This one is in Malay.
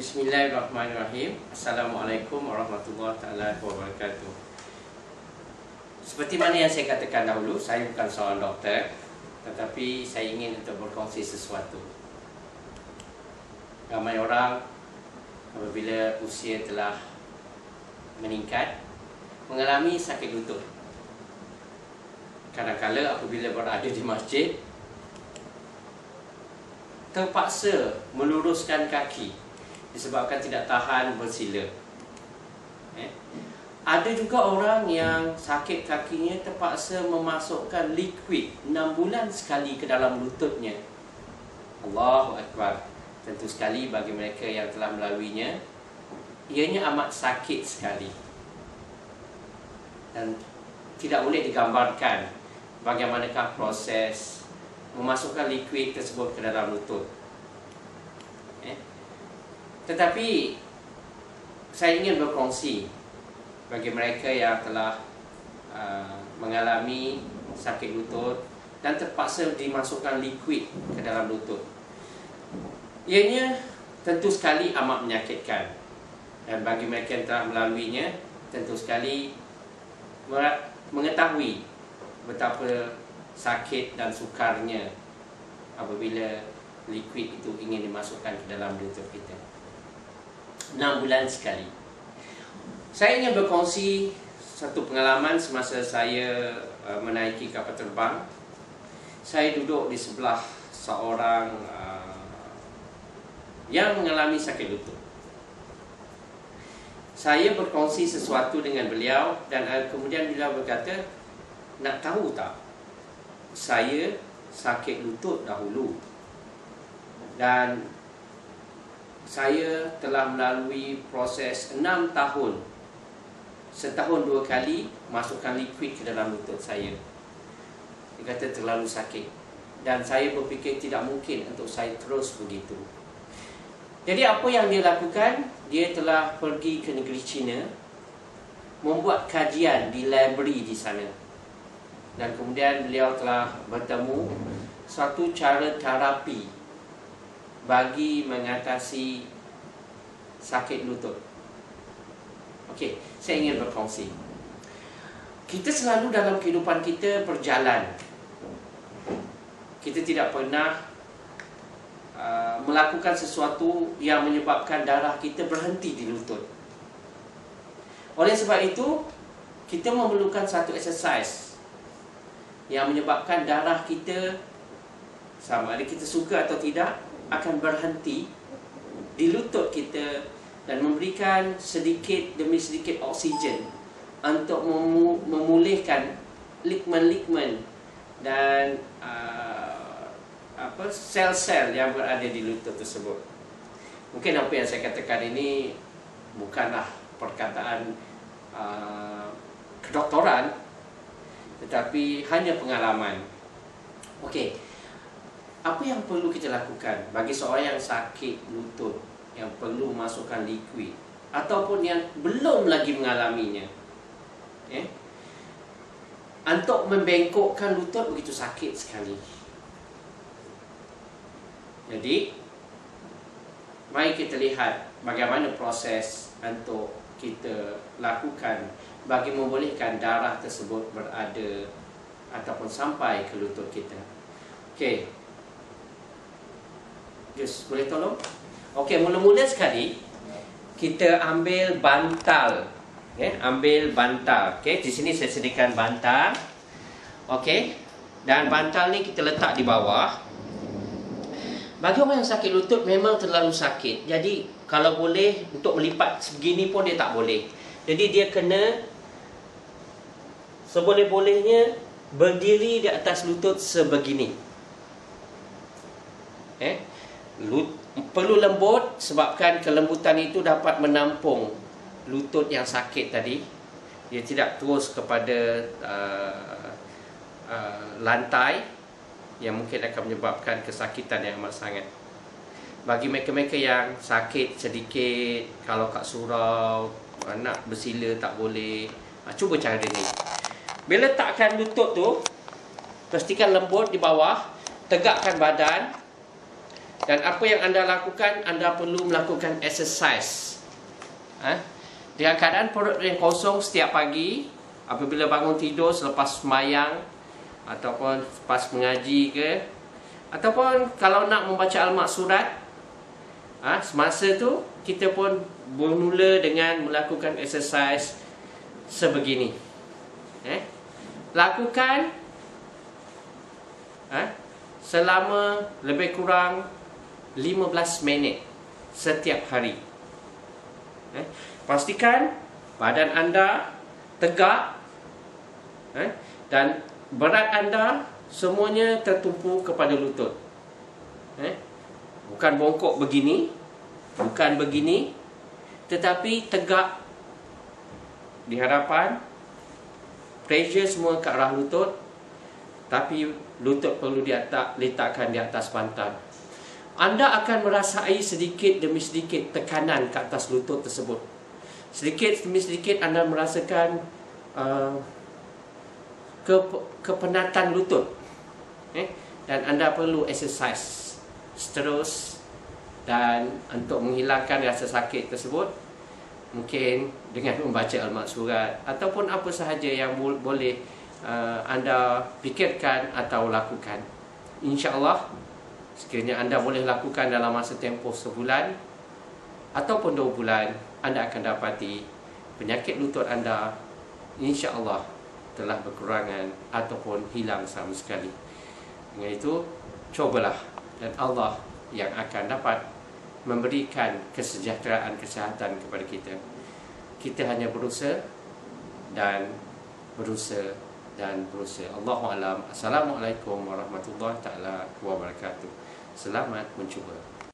Bismillahirrahmanirrahim. Assalamualaikum warahmatullahi wabarakatuh. Seperti mana yang saya katakan dahulu, saya bukan seorang doktor, tetapi saya ingin untuk berkongsi sesuatu. Ramai orang apabila usia telah meningkat mengalami sakit lutut. Kadang-kadang apabila berada di masjid terpaksa meluruskan kaki disebabkan tidak tahan bersila. Ada juga orang yang sakit kakinya terpaksa memasukkan liquid 6 bulan sekali ke dalam lututnya. Allahu Akbar. Tentu sekali bagi mereka yang telah melaluinya, ianya amat sakit sekali. Dan tidak boleh digambarkan bagaimanakah proses memasukkan liquid tersebut ke dalam lutut. Tetapi saya ingin berkongsi bagi mereka yang telah mengalami sakit lutut dan terpaksa dimasukkan liquid ke dalam lutut. Ianya tentu sekali amat menyakitkan, dan bagi mereka yang telah melaluinya tentu sekali mengetahui betapa sakit dan sukarnya apabila liquid itu ingin dimasukkan ke dalam lutut kita 6 bulan sekali. Saya ingin berkongsi satu pengalaman semasa saya menaiki kapal terbang. Saya duduk di sebelah seorang yang mengalami sakit lutut. Saya berkongsi sesuatu dengan beliau dan kemudian beliau berkata, "Nak tahu tak, saya sakit lutut dahulu dan saya telah melalui proses 6 tahun, setahun 2 kali masukkan liquid ke dalam lutut saya." Dia kata terlalu sakit, dan saya berfikir tidak mungkin untuk saya terus begitu. Jadi apa yang dia lakukan? Dia telah pergi ke negeri China, membuat kajian di library di sana, dan kemudian beliau telah bertemu satu cara terapi bagi mengatasi sakit lutut. Okey, saya ingin berkongsi. Kita selalu dalam kehidupan kita berjalan. Kita tidak pernah melakukan sesuatu yang menyebabkan darah kita berhenti di lutut. Oleh sebab itu, kita memerlukan satu exercise yang menyebabkan darah kita, sama ada kita suka atau tidak, akan berhenti di lutut kita dan memberikan sedikit demi sedikit oksigen untuk memulihkan ligmen-ligmen dan sel-sel yang berada di lutut tersebut. Mungkin apa yang saya katakan ini bukanlah perkataan kedoktoran, tetapi hanya pengalaman. Okey, apa yang perlu kita lakukan bagi seorang yang sakit lutut, yang perlu masukkan liquid, ataupun yang belum lagi mengalaminya? Untuk membengkokkan lutut begitu sakit sekali. Jadi, mari kita lihat bagaimana proses untuk kita lakukan bagi membolehkan darah tersebut berada ataupun sampai ke lutut kita. Okey, Jus, boleh tolong? Okey, mula-mula sekali kita ambil bantal. Ambil bantal. Okey, di sini saya sediakan bantal. Okey, dan bantal ni kita letak di bawah. Bagi orang yang sakit lutut memang terlalu sakit. Jadi kalau boleh untuk melipat sebegini pun dia tak boleh. Jadi dia kena seboleh-bolehnya berdiri di atas lutut sebegini. Perlu lembut, sebabkan kelembutan itu dapat menampung lutut yang sakit tadi. Dia tidak terus kepada lantai yang mungkin akan menyebabkan kesakitan yang amat sangat. Bagi mereka-mereka yang sakit sedikit, kalau kat surau, nak bersila tak boleh, cuba cara ni. Bila letakkan lutut tu, pastikan lembut di bawah, tegakkan badan, Dan apa yang anda lakukan, anda perlu melakukan exercise. Dengan keadaan perut yang kosong setiap pagi, apabila bangun tidur selepas sembahyang, ataupun lepas mengaji ke, ataupun kalau nak membaca al-maksurat, semasa tu kita pun bermula dengan melakukan exercise sebegini. Lakukan selama lebih kurang 15 minit setiap hari. Pastikan badan anda tegak, dan berat anda semuanya tertumpu kepada lutut. Bukan bongkok begini, bukan begini, tetapi tegak di hadapan. Pressure semua ke arah lutut, tapi lutut perlu letakkan di atas pantat. Anda akan merasai sedikit demi sedikit tekanan ke atas lutut tersebut. Sedikit demi sedikit anda merasakan kepenatan lutut. Dan anda perlu exercise terus. Dan untuk menghilangkan rasa sakit tersebut, mungkin dengan membaca al-maksurat ataupun apa sahaja yang boleh anda fikirkan atau lakukan. InsyaAllah, sekiranya anda boleh lakukan dalam masa tempoh sebulan ataupun 2 bulan, anda akan dapati penyakit lutut anda InsyaAllah telah berkurangan ataupun hilang sama sekali. Dengan itu, cobalah, dan Allah yang akan dapat memberikan kesejahteraan kesihatan kepada kita. Kita hanya berusaha dan berusaha dan berusaha. Allahu a'lam. Assalamualaikum warahmatullahi taala wabarakatuh. Selamat mencuba.